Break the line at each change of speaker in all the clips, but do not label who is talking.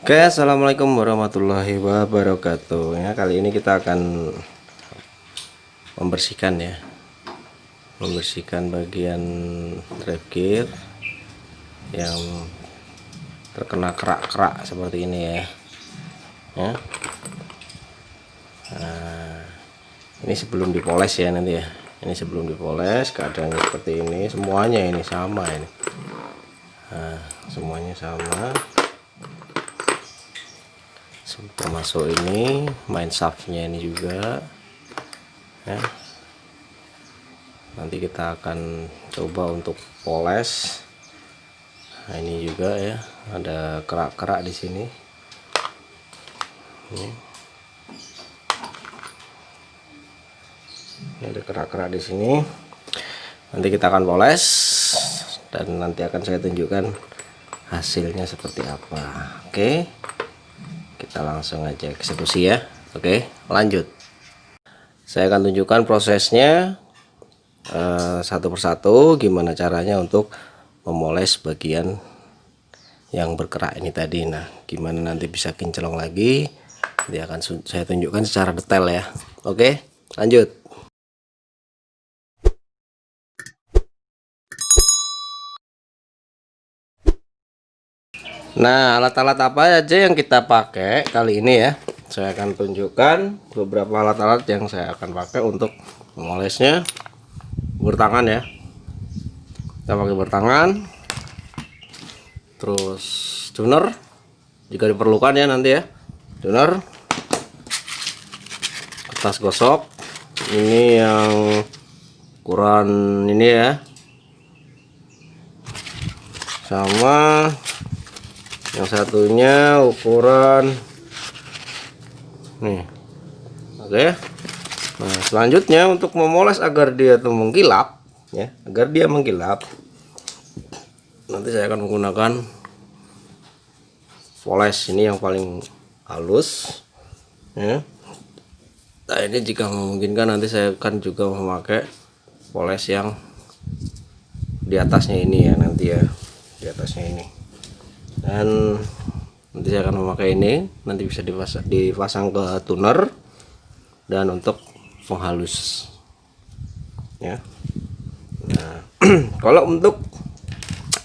Oke, assalamualaikum warahmatullahi wabarakatuh. Ya, kali ini kita akan membersihkan bagian drive gear yang terkena kerak-kerak seperti ini ya. Nah, ini sebelum dipoles ya nanti ya. Ini sebelum dipoles keadaannya seperti ini, semuanya ini sama ini. Nah, semuanya sama. Termasuk ini main shaftnya ini juga ya. Nanti kita akan coba untuk poles. Nah, ini juga ya, ada kerak-kerak di sini. Ini ada kerak-kerak di sini. Nanti kita akan poles dan nanti akan saya tunjukkan hasilnya seperti apa. Oke, kita langsung aja eksekusi ya. Oke, lanjut. Saya akan tunjukkan prosesnya satu persatu, gimana caranya untuk memoles bagian yang berkerak ini tadi. Nah, gimana nanti bisa kinclong lagi, dia akan saya tunjukkan secara detail ya. Oke, lanjut. Nah, alat-alat apa aja yang kita pakai kali ini ya, saya akan tunjukkan beberapa alat-alat yang saya akan pakai untuk memolesnya. Bertangan ya, kita pakai bertangan, terus tuner jika diperlukan ya nanti ya, tuner, kertas gosok ini yang ukuran ini ya, sama yang satunya ukuran nih. Oke. Nah, selanjutnya untuk memoles agar dia tuh mengkilap ya, agar dia mengkilap, nanti saya akan menggunakan poles ini yang paling halus ya. Nah, ini jika memungkinkan nanti saya akan juga memakai poles yang di atasnya ini ya, nanti ya, di atasnya ini. Dan nanti saya akan memakai ini, nanti bisa dipasang ke tuner dan untuk penghalus ya. Nah, kalau untuk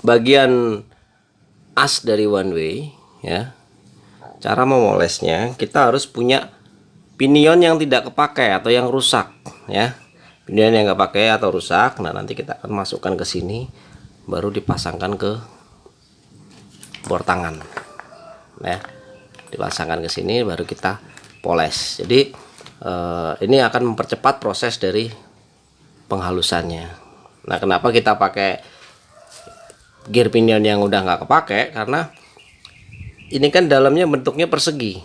bagian as dari one way ya, cara memolesnya kita harus punya pinion yang tidak kepakai atau yang rusak ya. Pinion yang nggak pakai atau rusak, nah nanti kita akan masukkan ke sini, baru dipasangkan ke bor tangan ya, dipasangkan ke sini baru kita poles. Jadi ini akan mempercepat proses dari penghalusannya. Nah, kenapa kita pakai gear pinion yang udah nggak kepake? Karena ini kan dalamnya bentuknya persegi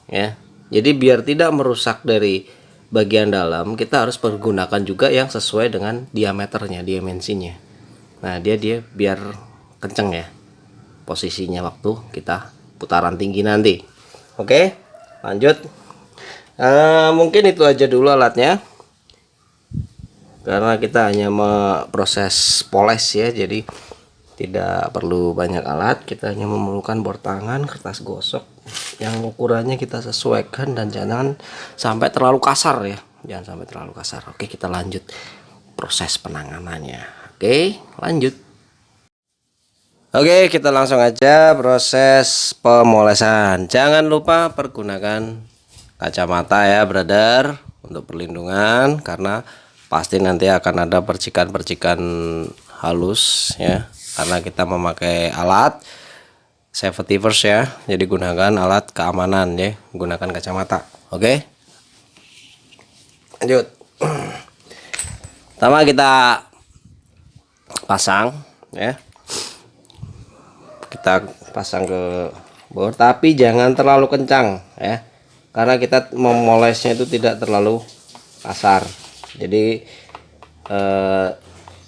ya, jadi biar tidak merusak dari bagian dalam, kita harus menggunakan juga yang sesuai dengan diameternya, dimensinya. Nah, dia biar kenceng ya posisinya waktu kita putaran tinggi nanti. Oke, lanjut. Mungkin itu aja dulu alatnya, karena kita hanya proses poles ya, jadi tidak perlu banyak alat. Kita hanya memerlukan bor tangan, kertas gosok yang ukurannya kita sesuaikan, dan jangan sampai terlalu kasar ya, jangan sampai terlalu kasar. Oke, kita lanjut proses penanganannya. Oke, lanjut. Oke, kita langsung aja proses pemolesan. Jangan lupa pergunakan kacamata ya, brother, untuk perlindungan, karena pasti nanti akan ada percikan-percikan halus ya, karena kita memakai alat safety first ya, jadi gunakan alat keamanan ya, gunakan kacamata. Oke, lanjut. Pertama kita pasang ya, kita pasang ke bor, tapi jangan terlalu kencang ya, karena kita memolesnya itu tidak terlalu kasar. Jadi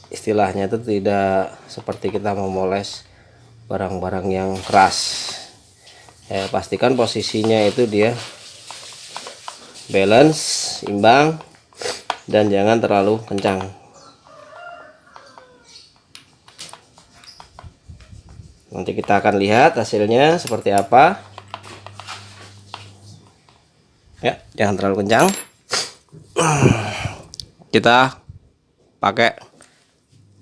istilahnya itu tidak seperti kita memoles barang-barang yang keras ya. Pastikan posisinya itu dia balance, imbang, dan jangan terlalu kencang. Nanti kita akan lihat hasilnya seperti apa. Ya, jangan terlalu kencang. Kita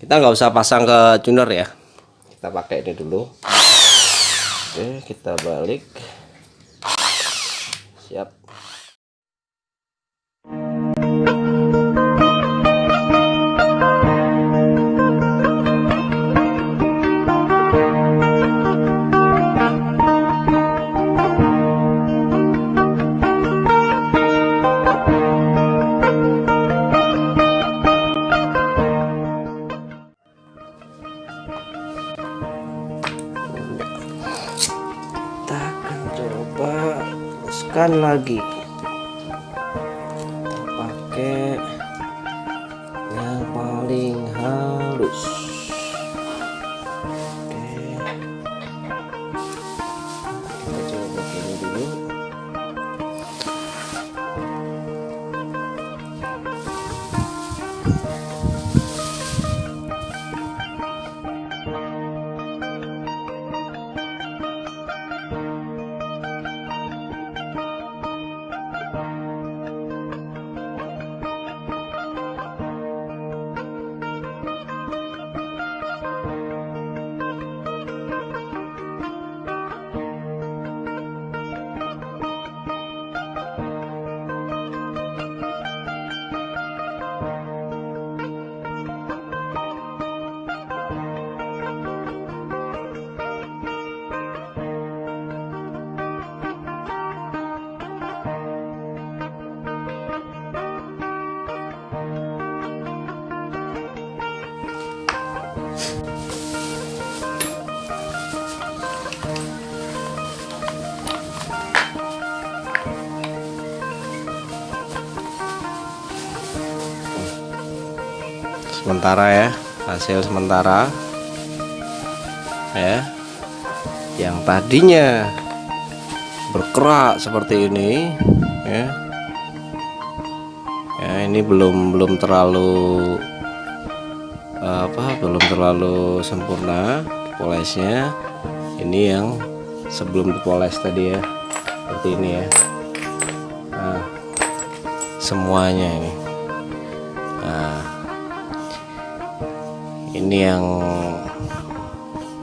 nggak usah pasang ke tuner ya, kita pakai ini dulu. Oke, kita balik. Siap. Kita akan coba teruskan lagi, kita pakai yang paling halus. Oke, kita coba begini dulu. Sementara ya, hasil sementara ya, yang tadinya berkerak seperti ini ya, ini belum terlalu belum terlalu sempurna polesnya. Ini yang sebelum dipoles tadi ya, seperti ini ya. Nah, semuanya ini. Nah, ini yang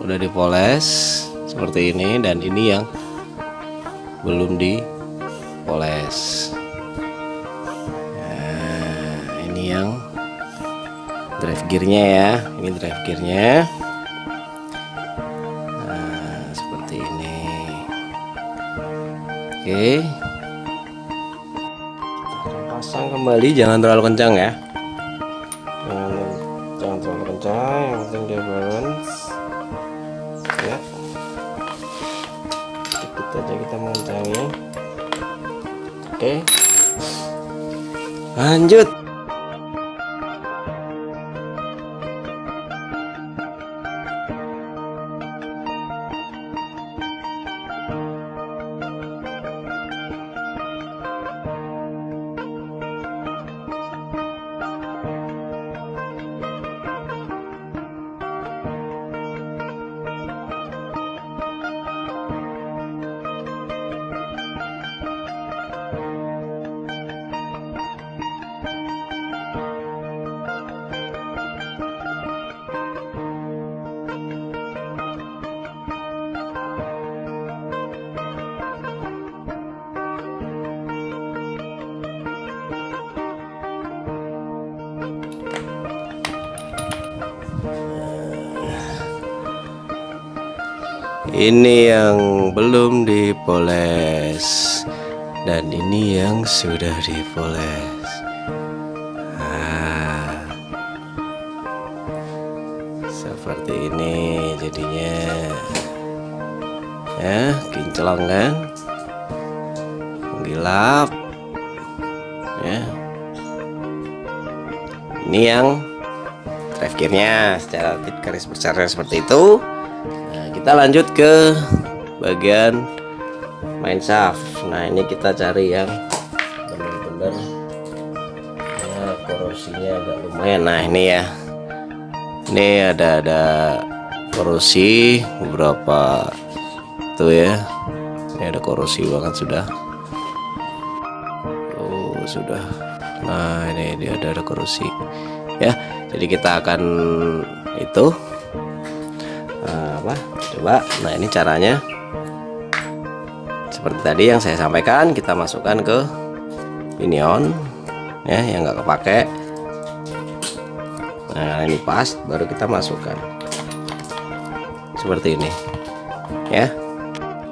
udah dipoles seperti ini, dan ini yang belum dipoles. Nah, ini yang drive gearnya ya, ini drive gearnya. Nah, seperti ini. Oke, kita pasang kembali, jangan terlalu kencang ya, jangan terlalu kencang, yang penting dia balance ya. Sedikit aja kita mengencangi. Oke, lanjut. Ini yang belum dipoles, dan ini yang sudah dipoles. Nah, seperti ini jadinya ya, kinclong kan, menggilap ya. Ini yang drive gearnya secara garis besarnya seperti itu. Nah, kita lanjut ke bagian main shaft. Nah, ini kita cari yang benar-benar ya, korosinya agak lumayan. Nah, ini ya, ini ada korosi beberapa tuh ya, ini ada korosi banget sudah. sudah. Nah, ini dia ada kurusi ya. Jadi kita akan itu coba. Nah, ini caranya seperti tadi yang saya sampaikan. Kita masukkan ke pinion ya, yang nggak kepake. Nah, ini pas, baru kita masukkan seperti ini ya.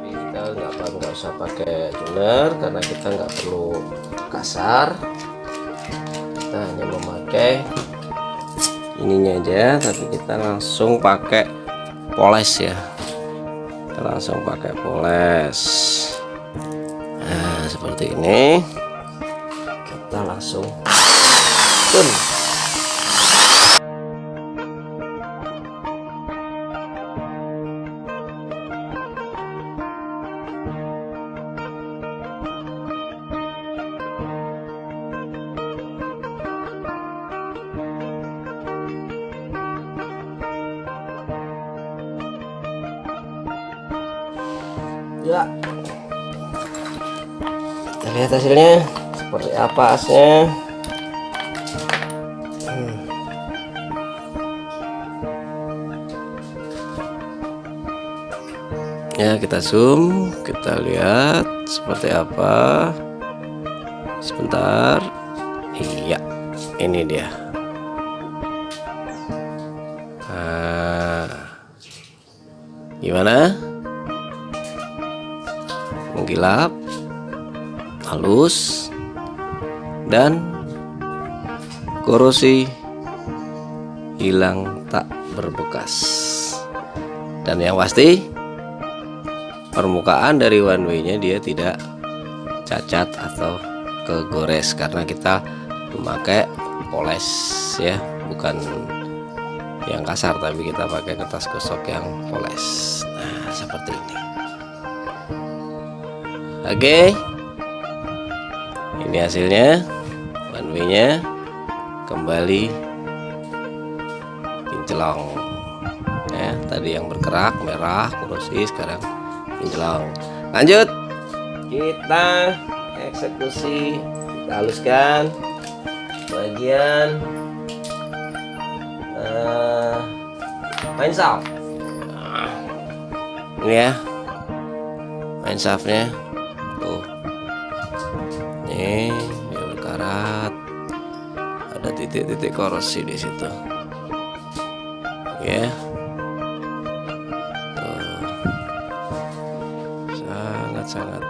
Kita nggak usah pakai tuner karena kita nggak perlu kasar. Kita hanya memakai ininya aja, tapi kita langsung pakai poles ya. Kita langsung pakai poles. Nah, seperti ini. Kita langsung pun. Ya, kita lihat hasilnya seperti apa asnya. Ya, kita zoom, kita lihat seperti apa. Sebentar. Iya, ini dia. Nah, gimana? Mengkilap, halus, dan korosi hilang tak berbekas. Dan yang pasti permukaan dari one way nya dia tidak cacat atau kegores karena kita memakai poles ya, bukan yang kasar tapi kita pakai kertas gosok yang poles. Nah, seperti ini. Oke, ini hasilnya. One way nya kembali kinclong ya. Tadi yang bergerak merah korosi, sekarang kinclong. Lanjut, kita eksekusi. Kita haluskan bagian main shaft. Ini ya main shaftnya. Tuh, nih dia berkarat, ada titik-titik korosi di situ. Ya, sangat-sangat.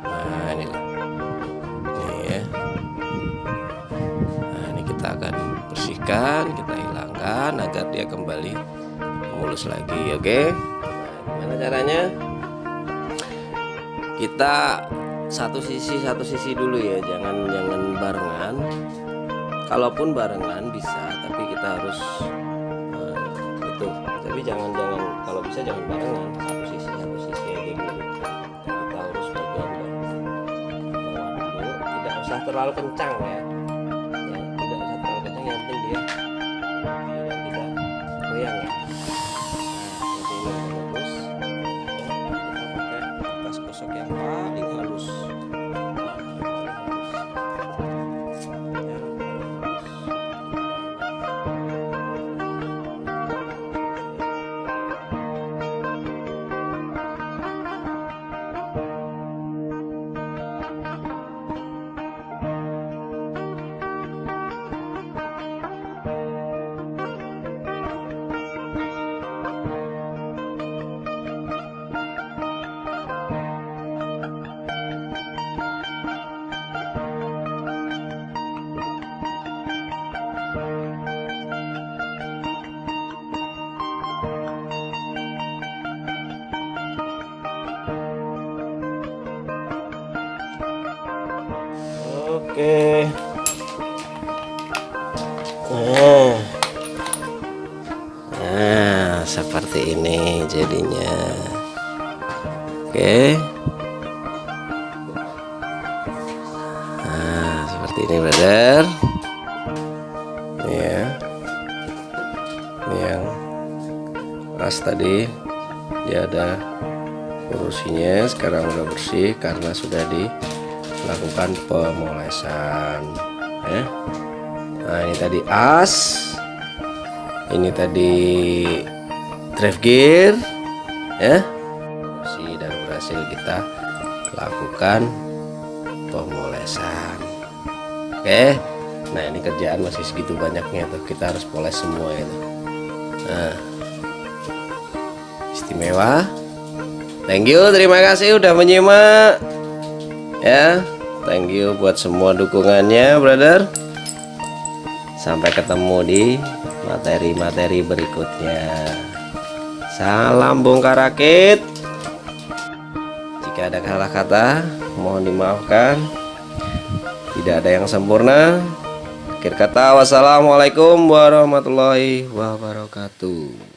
Nah, ini ya. Nah, ini kita akan bersihkan, kita hilangkan agar dia kembali mulus lagi. Oke. Nah, gimana caranya? Kita satu sisi dulu ya, jangan barengan. Kalaupun barengan bisa, tapi kita harus itu. Tapi jangan kalau bisa jangan barengan, satu sisi aja dulu. Kita harus bagian bawah dulu, tidak usah terlalu kencang ya. Tidak usah terlalu kencang, yang penting dia tidak goyang ya. Yang paling halus. Oke. Nah, seperti ini jadinya. Oke. Nah, seperti ini, brother. Ini ya. Ini yang pas tadi dia ada kurusinya, sekarang udah bersih karena sudah lakukan pemolesan ya. Nah ini tadi as, ini tadi drive gear ya, dan berhasil kita lakukan pemolesan. Oke, nah ini kerjaan masih segitu banyaknya tuh, kita harus poles semua itu. Nah, istimewa. Thank you, terima kasih udah menyimak ya. Thank you buat semua dukungannya, brother. Sampai ketemu di materi-materi berikutnya. Salam bongkar rakit. Jika ada salah kata, mohon dimaafkan. Tidak ada yang sempurna. Akhir kata, wassalamualaikum warahmatullahi wabarakatuh.